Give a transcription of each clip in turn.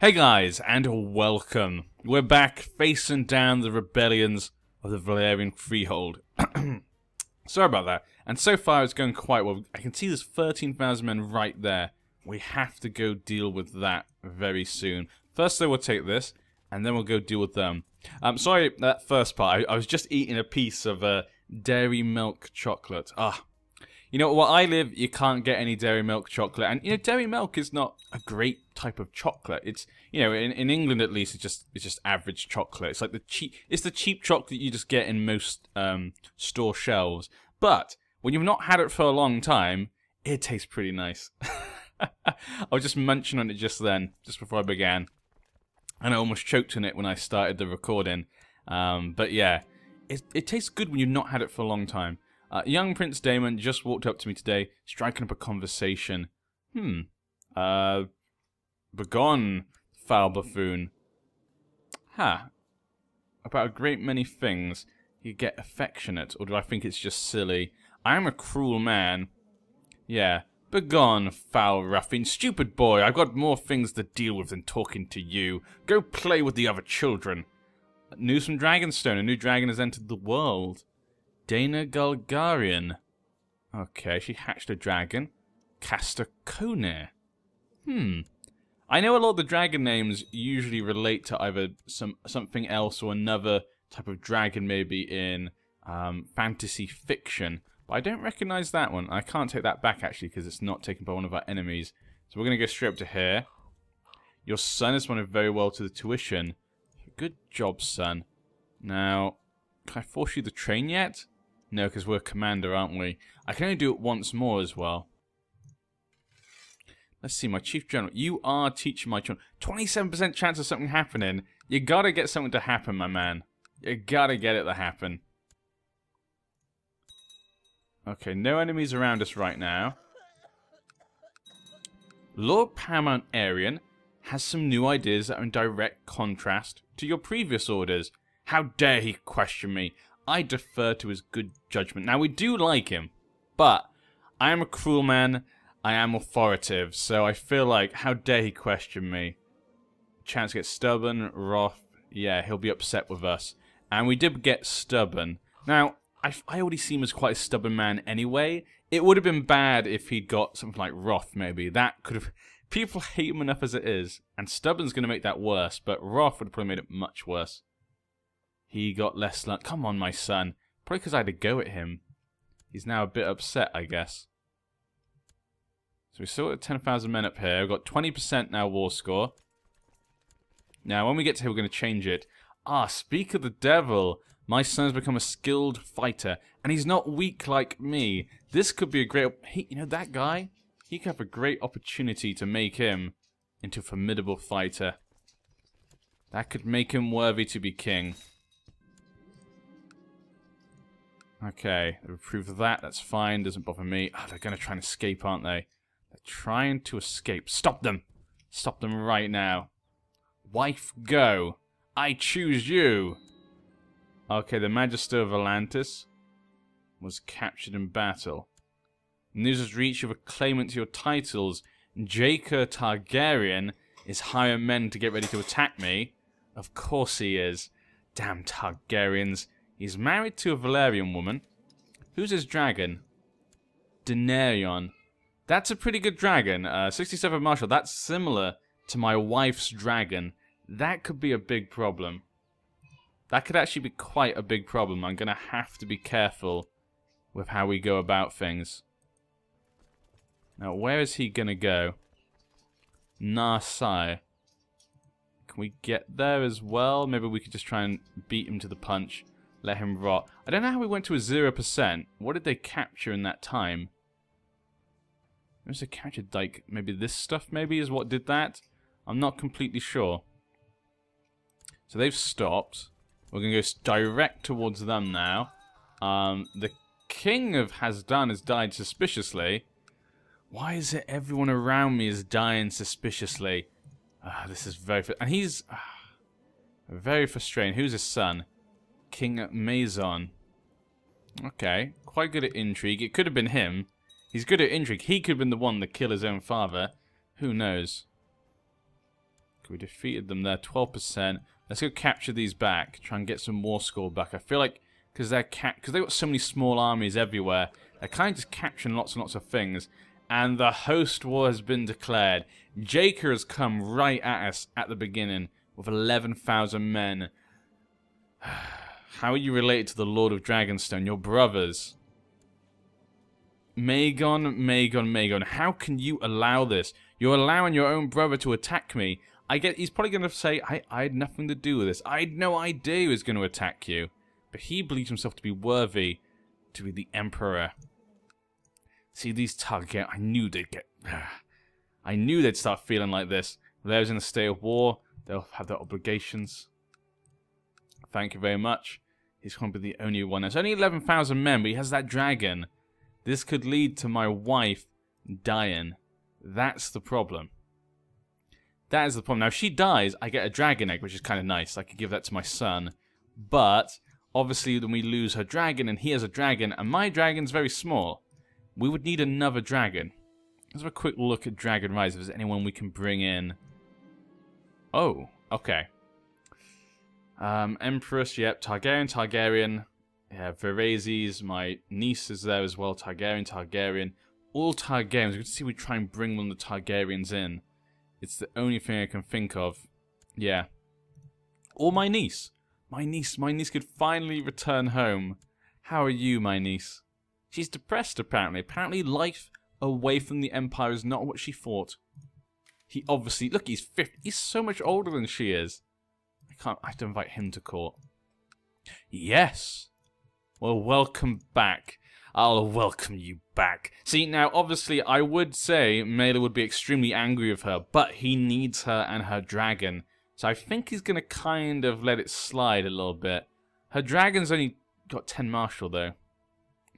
Hey guys, and welcome. We're back facing down the rebellions of the Valyrian Freehold. Sorry about that. And so far it's going quite well. I can see there's 13,000 men right there. We have to go deal with that very soon. First though, we'll take this, and then we'll go deal with them. Sorry, that first part. I was just eating a piece of dairy milk chocolate. You know, where I live, you can't get any dairy milk chocolate. And, you know, dairy milk is not a great type of chocolate. It's, you know, in England at least, it's just average chocolate. It's like the cheap chocolate you just get in most store shelves. But when you've not had it for a long time, it tastes pretty nice. I was just munching on it just then, just before I began. And I almost choked on it when I started the recording. But yeah, it tastes good when you've not had it for a long time. Young Prince Daemon just walked up to me today, striking up a conversation. Begone, foul buffoon. About a great many things. You get affectionate, or do I think it's just silly? I am a cruel man. Yeah. Begone, foul ruffian. Stupid boy, I've got more things to deal with than talking to you. Go play with the other children. News from Dragonstone. A new dragon has entered the world. Dana Galgarian. Okay, she hatched a dragon. Castor Kone. I know a lot of the dragon names usually relate to either something else or another type of dragon, maybe in fantasy fiction. But I don't recognize that one. I can't take that back, actually, because it's not taken by one of our enemies. So we're going to go straight up to here. Your son has responded very well to the tuition. Good job, son. Now, can I force you to train yet? No, because we're a commander, aren't we? I can only do it once more as well. Let's see, my chief general. You are teaching my children. 27% chance of something happening. You gotta get something to happen, my man. You gotta get it to happen. Okay, no enemies around us right now. Lord Paramount Arian has some new ideas that are in direct contrast to your previous orders. How dare he question me? I defer to his good judgment. Now, we do like him, but I am a cruel man. I am authoritative, so I feel like, how dare he question me? Chance to get stubborn, wrath. Yeah, he'll be upset with us. And we did get stubborn. Now, I already seem as quite a stubborn man anyway. It would have been bad if he'd got something like wrath, maybe. That could have... People hate him enough as it is, and stubborn's going to make that worse, but wrath would have probably made it much worse. He got less luck. Come on, my son. Probably because I had to go at him. He's now a bit upset, I guess. So we still got 10,000 men up here. We've got 20% now war score. Now, when we get to here, we're going to change it. Speak of the devil. My son's become a skilled fighter, and he's not weak like me. This could be a great... you know, that guy? He could have a great opportunity to make him into a formidable fighter. That could make him worthy to be king. Okay, they've approved of that. That's fine. Doesn't bother me. They're going to try and escape, aren't they? They're trying to escape. Stop them. Stop them right now. Wife, go. I choose you. Okay, the Magister of Atlantis was captured in battle. News has reached of a claimant to your titles. Jacob Targaryen is hiring men to get ready to attack me. Of course he is. Damn Targaryens. He's married to a Valyrian woman. Who's his dragon? Daenerys. That's a pretty good dragon. 67 Marshal. That's similar to my wife's dragon. That could be a big problem. That could actually be quite a big problem. I'm going to have to be careful with how we go about things. Now, where is he going to go? Narsai. Can we get there as well? Maybe we could just try and beat him to the punch. Let him rot. I don't know how we went to a 0%. What did they capture in that time? Maybe they captured, like, maybe this stuff maybe is what did that? I'm not completely sure. So they've stopped. We're going to go direct towards them now. The king of Hasdan has died suspiciously. Why is it everyone around me is dying suspiciously? This is very... And he's... very frustrating. Who's his son? King Maison. Okay, quite good at intrigue. It could have been him. He's good at intrigue. He could have been the one to kill his own father. Who knows? We defeated them there, 12%. Let's go capture these back. Try and get some more score back. I feel like because they've got so many small armies everywhere, they're kind of just capturing lots and lots of things. And the host war has been declared. Jaker has come right at us at the beginning with 11,000 men. How are you related to the Lord of Dragonstone? Your brothers. Magon. How can you allow this? You're allowing your own brother to attack me. He's probably going to say, I had nothing to do with this. I had no idea he was going to attack you. But he believes himself to be worthy to be the Emperor. See, these Targaryen, I knew they'd get... I knew they'd start feeling like this. They're in a state of war. They'll have their obligations. Thank you very much. He's going to be the only one. There's only 11,000 men, but he has that dragon. This could lead to my wife dying. That's the problem. That is the problem. Now, if she dies, I get a dragon egg, which is kind of nice. I could give that to my son. But, obviously, then we lose her dragon, and he has a dragon, and my dragon's very small. We would need another dragon. Let's have a quick look at Dragon Rise, if there's anyone we can bring in. Oh, okay. Empress, yep. Targaryen. Yeah, Virazes, my niece is there as well. Targaryen. All Targaryens. We can see we try and bring one of the Targaryens in. It's the only thing I can think of. Yeah. Or my niece. My niece could finally return home. How are you, my niece? She's depressed, apparently. Apparently life away from the Empire is not what she thought. He obviously... Look, he's 50. He's so much older than she is. I have to invite him to court. Yes. Well, welcome back. I'll welcome you back. See, now, obviously, I would say Mela would be extremely angry with her, but he needs her and her dragon. So I think he's going to kind of let it slide a little bit. Her dragon's only got 10 martial, though.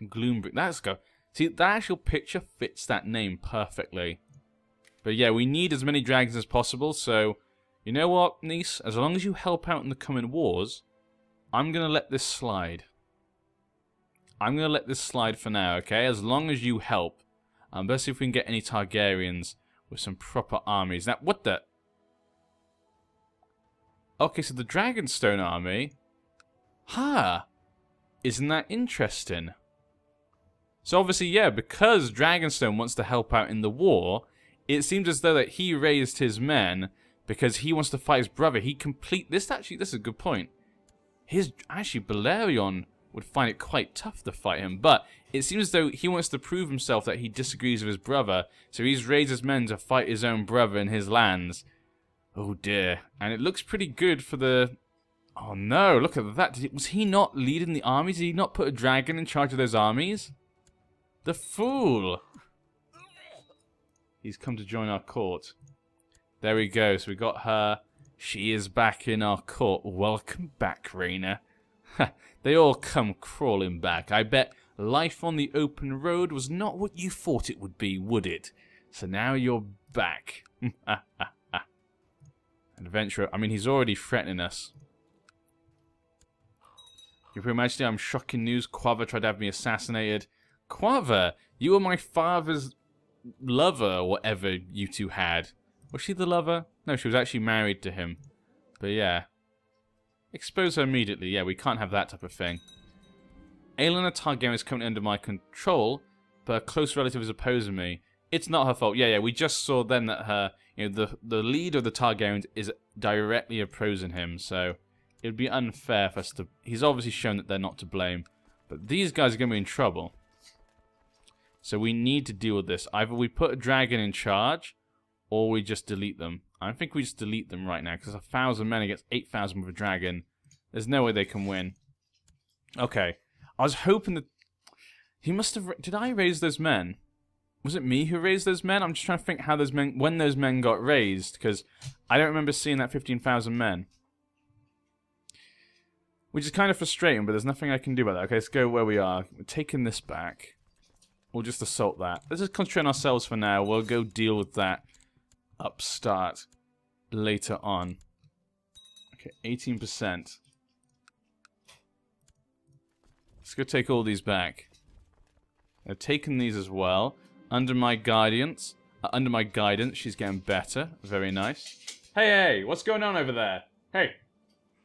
Gloombrick. Let's go. See, that actual picture fits that name perfectly. But yeah, we need as many dragons as possible, so... You know what, niece? As long as you help out in the coming wars, I'm going to let this slide. I'm going to let this slide for now, okay? As long as you help. Let's see if we can get any Targaryens with some proper armies. Now, what the... Okay, so the Dragonstone army... Huh. Isn't that interesting? So obviously, yeah, because Dragonstone wants to help out in the war, it seems as though that he raised his men... Because he wants to fight his brother. This is a good point. Actually, Valyrian would find it quite tough to fight him. But it seems as though he wants to prove himself that he disagrees with his brother. So he's raised his men to fight his own brother in his lands. Oh dear. And it looks pretty good for the... Oh no, look at that. Was he not leading the armies? Did he not put a dragon in charge of those armies? The fool. He's come to join our court. There we go. So we got her. She is back in our court. Welcome back, Rhaena. They all come crawling back. I bet life on the open road was not what you thought it would be, would it? So now you're back. Adventurer. I mean, he's already threatening us. Your Majesty, I'm shocking news. Quava tried to have me assassinated. Quava, you were my father's lover, or whatever you two had. Was she the lover? No, she was actually married to him. But yeah. Expose her immediately. Yeah, we can't have that type of thing. Aelina Targaryen is coming under my control, but a close relative is opposing me. It's not her fault. Yeah, we just saw then that her, the leader of the Targaryens is directly opposing him, so it would be unfair for us to... He's obviously shown that they're not to blame, but these guys are going to be in trouble. So we need to deal with this. Either we put a dragon in charge, or we just delete them. I think we just delete them right now, because 1,000 men against 8,000 with a dragon. There's no way they can win. Okay. I was hoping that... He must have... Did I raise those men? Was it me who raised those men? I'm just trying to think how those men... When those men got raised, because I don't remember seeing that 15,000 men. Which is kind of frustrating, but there's nothing I can do about that. Okay, let's go where we are. We're taking this back. We'll just assault that. Let's just concentrate on ourselves for now. We'll go deal with that upstart later on. Okay, 18%. Let's go take all these back. I've taken these as well. Under my guidance, she's getting better. Very nice. Hey, what's going on over there? Hey,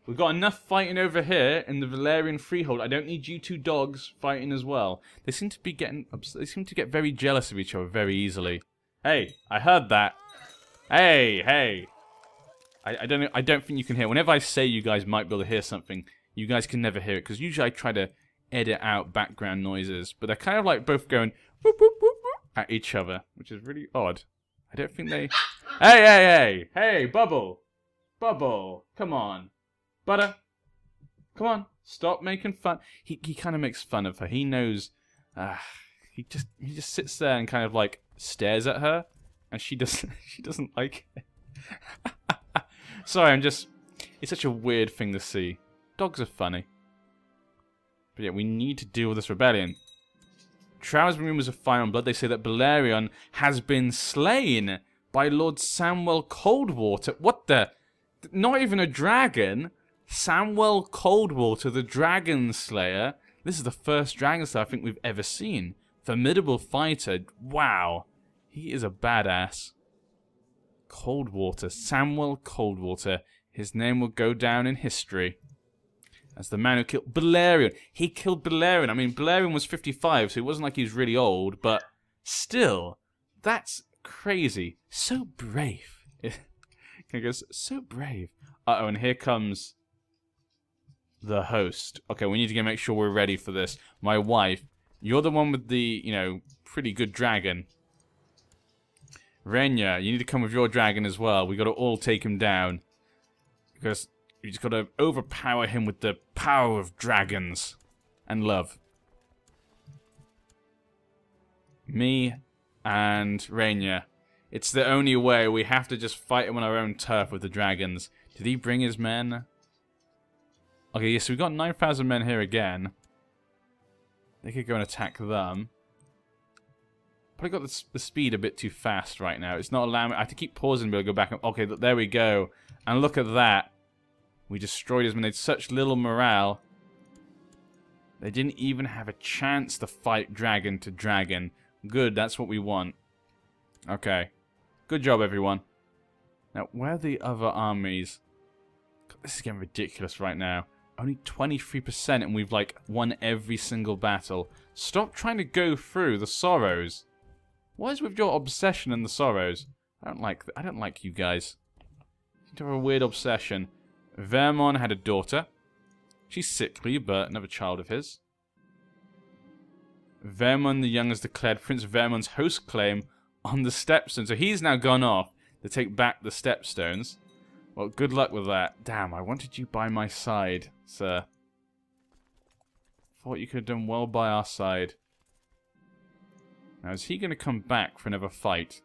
we've got enough fighting over here in the Valyrian freehold. I don't need you two dogs fighting as well. They seem to be they seem to get very jealous of each other very easily. Hey, I heard that. Hey. I don't think you can hear. Whenever I say you guys might be able to hear something, you guys can never hear it, because usually I try to edit out background noises, but they're kind of like both going whoop, whoop, whoop, whoop, at each other, which is really odd. I don't think they... Hey, Bubble! Bubble, come on. Butter, come on, stop making fun. He kind of makes fun of her. He knows, he just sits there and kind of like stares at her, and she doesn't like it. Sorry, it's such a weird thing to see. Dogs are funny. But yeah, we need to deal with this rebellion. Travels rumors of fire and blood. They say that Valyrian has been slain by Lord Samwell Coldwater. What the? Not even a dragon. Samwell Coldwater, the Dragon Slayer. This is the first Dragon Slayer I think we've ever seen. Formidable fighter. Wow. He is a badass. Coldwater. Samwell Coldwater. His name will go down in history as the man who killed Valyrian. He killed Valyrian. I mean, Valyrian was 55, so it wasn't like he was really old, but still, that's crazy. So brave. He goes, so brave. Uh-oh, and here comes the host. Okay, we need to make sure we're ready for this. My wife, you're the one with the, you know, pretty good dragon. Renya, you need to come with your dragon as well. We got to all take him down. Because you just got to overpower him with the power of dragons and love. Me and Renya. It's the only way. We have to just fight him on our own turf with the dragons. Did he bring his men? Okay, yes, so we've got 9,000 men here again. They could go and attack them. Probably got the speed a bit too fast right now. It's not allowing me. I have to keep pausing to be able to go back. Okay, there we go. And look at that. We destroyed his men. They had such little morale. They didn't even have a chance to fight dragon to dragon. Good, that's what we want. Okay. Good job, everyone. Now, where are the other armies? God, this is getting ridiculous right now. Only 23% and we've, like, won every single battle. Stop trying to go through the Sorrows. What is with your obsession and the Sorrows? I don't like you guys. You seem to have a weird obsession. Vermon had a daughter. She's sickly, but another child of his. Vermon the Young has declared Prince Vermon's host claim on the Stepstone. So he's now gone off to take back the Stepstones. Well, good luck with that. Damn, I wanted you by my side, sir. Thought you could have done well by our side. Now, is he going to come back for another fight?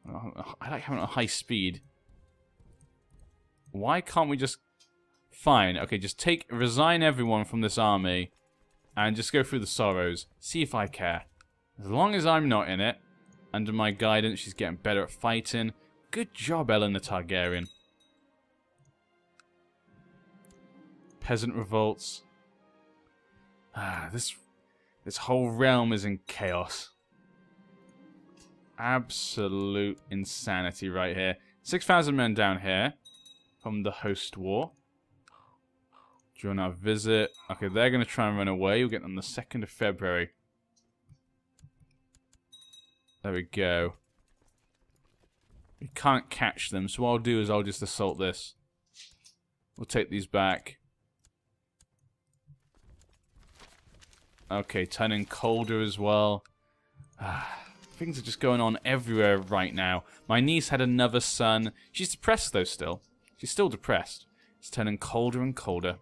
I like having a high speed. Why can't we just... Fine, okay, just resign everyone from this army and just go through the Sorrows. See if I care. As long as I'm not in it, under my guidance, she's getting better at fighting. Good job, Ellen Targaryen. Peasant revolts. This whole realm is in chaos. Absolute insanity right here. 6,000 men down here from the host war. During our visit. Okay, they're going to try and run away. We'll get them the 2nd of February. There we go. We can't catch them, so what I'll do is I'll just assault this. We'll take these back. Okay, turning colder as well. Things are just going on everywhere right now. My niece had another son. She's depressed though still. She's still depressed. It's turning colder and colder.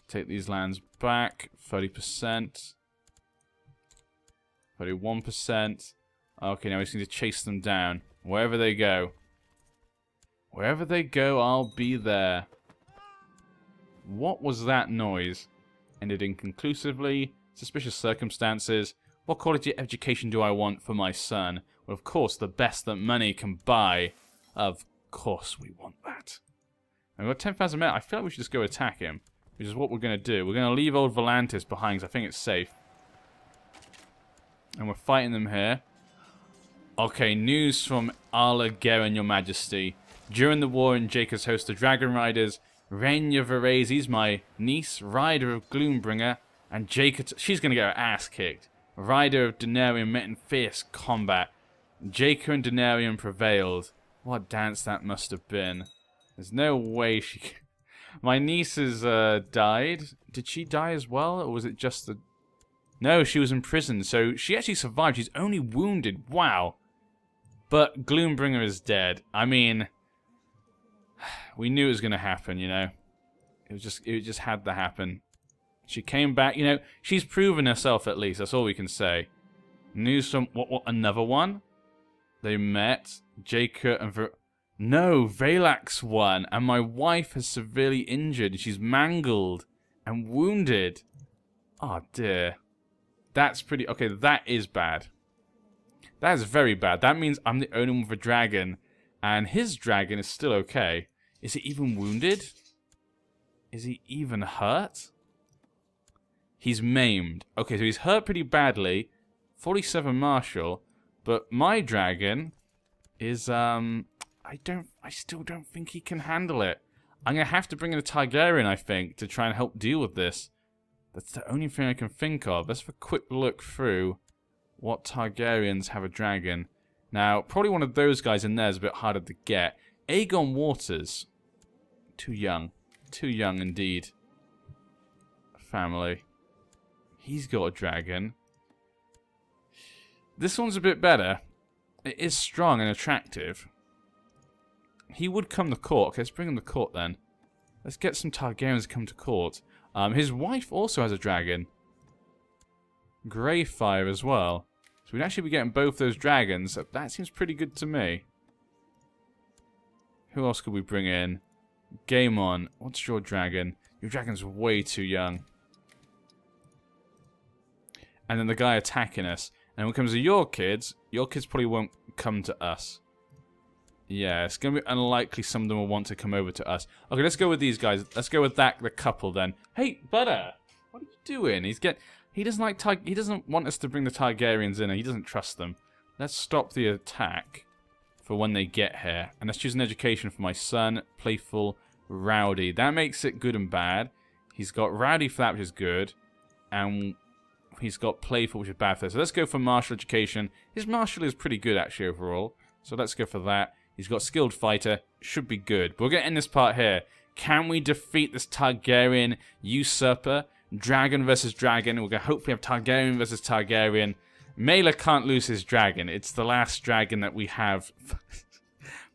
Take these lands back. 30%. 31%. Okay, now we just need to chase them down. Wherever they go. Wherever they go, I'll be there. What was that noise? Ended inconclusively. Suspicious circumstances. What quality of education do I want for my son? Well, of course, the best that money can buy. Of course we want that. And we've got 10,000 men. I feel like we should just go attack him. Which is what we're going to do. We're going to leave old Volantis behind because I think it's safe. And we're fighting them here. Okay, news from Arla Garen, Your Majesty. During the war in Jacob's host of Dragon Riders, Renya Varese, my niece, rider of Gloombringer, and Jacob, she's gonna get her ass kicked. Rider of Denarian met in fierce combat. Jacob and Denarian prevailed. What dance that must have been. There's no way she... My niece has died. Did she die as well, or was it just the... No, she was in prison, so she actually survived. She's only wounded. Wow. But Gloombringer is dead. I mean, we knew it was going to happen, you know. It just had to happen. She came back, you know. She's proven herself at least. That's all we can say. News from what another one? They met Jacob and no, Valax won, and my wife is severely injured. She's mangled and wounded. Oh dear. That's pretty... Okay, that is bad. That is very bad. That means I'm the only one with a dragon, and his dragon is still okay. Is he even wounded? Is he even hurt? He's maimed. Okay, so he's hurt pretty badly. 47 martial, but my dragon is I still don't think he can handle it. I'm gonna have to bring in a Targaryen, I think, to try and help deal with this. That's the only thing I can think of. Let's have a quick look through what Targaryens have a dragon. Now, probably one of those guys in there is a bit harder to get. Aegon Waters. Too young. Too young indeed. Family. He's got a dragon. This one's a bit better. It is strong and attractive. He would come to court. Okay, let's bring him to court then. Let's get some Targaryens to come to court. His wife also has a dragon. Greyfire as well. So we'd actually be getting both those dragons. That seems pretty good to me. Who else could we bring in? Game on. What's your dragon? Your dragon's way too young. And then the guy attacking us. And when it comes to your kids probably won't come to us. Yeah, it's going to be unlikely some of them will want to come over to us. Okay, let's go with these guys. Let's go with the couple then. Hey, Butter! What are you doing? He doesn't want us to bring the Targaryens in, and he doesn't trust them. Let's stop the attack for when they get here. And let's choose an education for my son. Playful, rowdy. That makes it good and bad. He's got rowdy for that, which is good. And he's got playful, which is bad for this. So let's go for martial education. His martial is pretty good, actually, overall. So let's go for that. He's got skilled fighter. Should be good. But we're going to end this part here. Can we defeat this Targaryen usurper? Dragon versus dragon. We're going to hopefully have Targaryen versus Targaryen. Mela can't lose his dragon. It's the last dragon that we have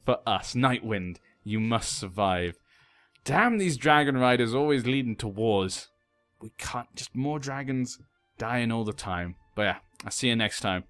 for us. Nightwind, you must survive. Damn, these dragon riders always leading to wars. We can't... Just more dragons dying all the time. But yeah, I'll see you next time.